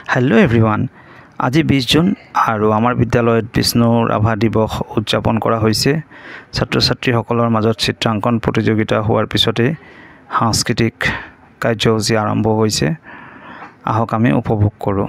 Hello everyone आज 20 जून और आमार विद्यालय विष्णु राभा दिवस उद्यापन करा होइसे। छात्र छात्री सकলৰ মাজত চিত্ৰাঙ্কন प्रतियोगिता হোৱাৰ পিছতে সাংস্কৃতিক কাৰ্যসূচী আৰম্ভ হৈছে। আহক আমি উপভোগ কৰো।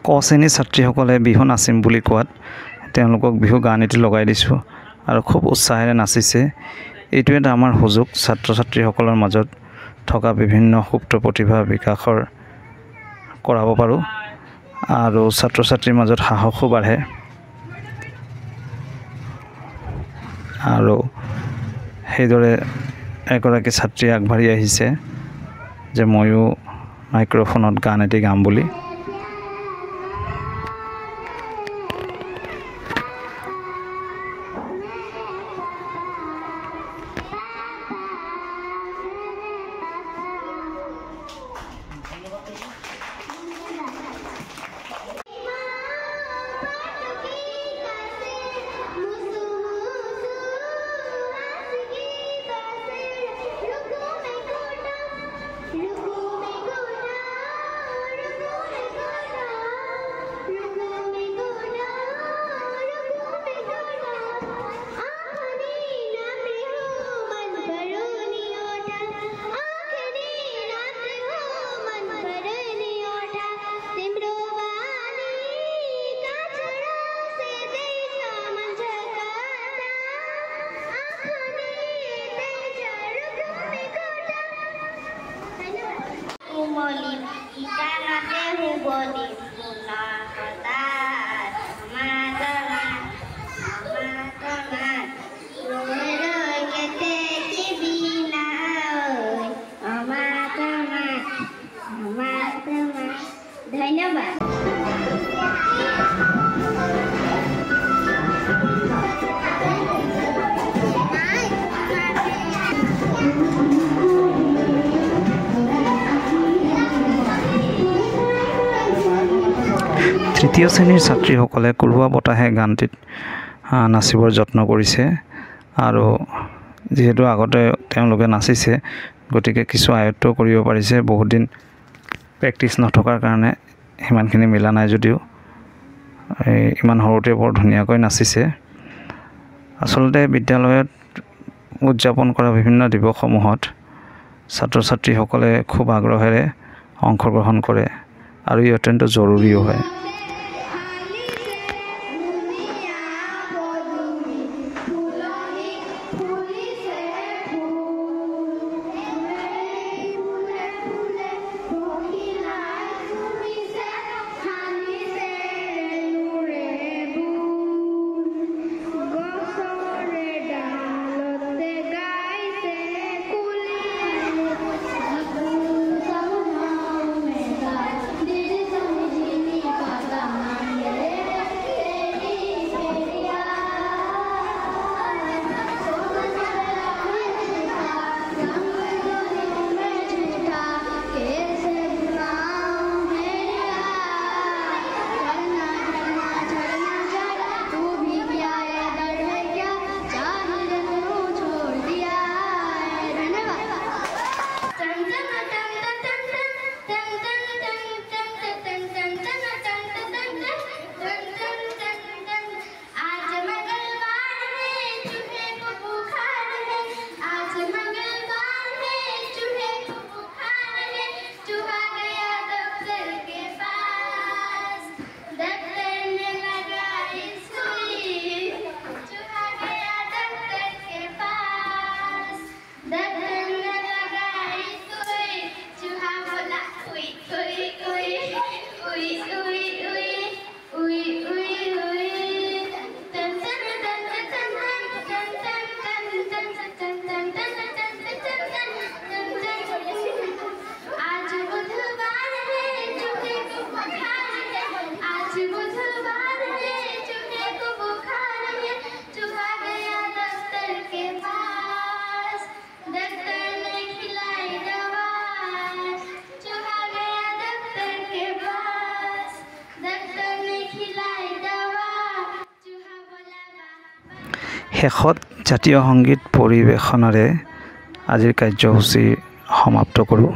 ক শ্ৰেণীৰ ছাত্ৰীসকলে বিহু নাচিম বুলি কোৱাত তেওঁলোকক বিহু গান এটি লগাই দিছোঁ আৰু খুব উৎসাহেৰে নাচিছে। এইটো এটা আমাৰ সুযোগ ছাত্ৰ ছাত্ৰীসকলৰ মাজত থকা বিভিন্ন সুপ্ত প্ৰতিভা বিকাশৰ কৰাব পাৰোঁ আৰু ছাত্ৰ ছাত্ৰীৰ মাজত সাহসো বাঢ়ে। আৰু সেইদৰে এগৰাকী ছাত্ৰী আগবাঢ়ি আহিছে যে ময়ো মাইক্ৰফোনত গান এটি গাম বুলি। তৃতীয় শ্ৰেণীৰ ছাত্ৰীসকলে কুৰুৱা বতাহে গানটিত নাচিবৰ যত্ন কৰিছে আৰু যেহেতু আগতে তেওঁলোকে নাচিছে গতিকে কিছু আয়ত্ত কৰিব পাৰিছে। বহুত দিন প্ৰেক্টিছ নথকাৰ কাৰণে সিমানখিনি মিলা নাই যদিও ইমান সৰুতে বৰ ধুনীয়াকৈ নাচিছে। আচলতে বিদ্যালয়ত উদযাপন কৰা বিভিন্ন দিৱসসমূহত ছাত্ৰ ছাত্ৰীসকলে খুব আগ্ৰহেৰে অংশগ্ৰহণ কৰে আৰু ই অত্যন্ত জৰুৰীও হয়। শেষত জাতীয় সংগীত পৰিৱেশনেৰে আজিৰ কাৰ্যসূচী সমাপ্ত কৰোঁ।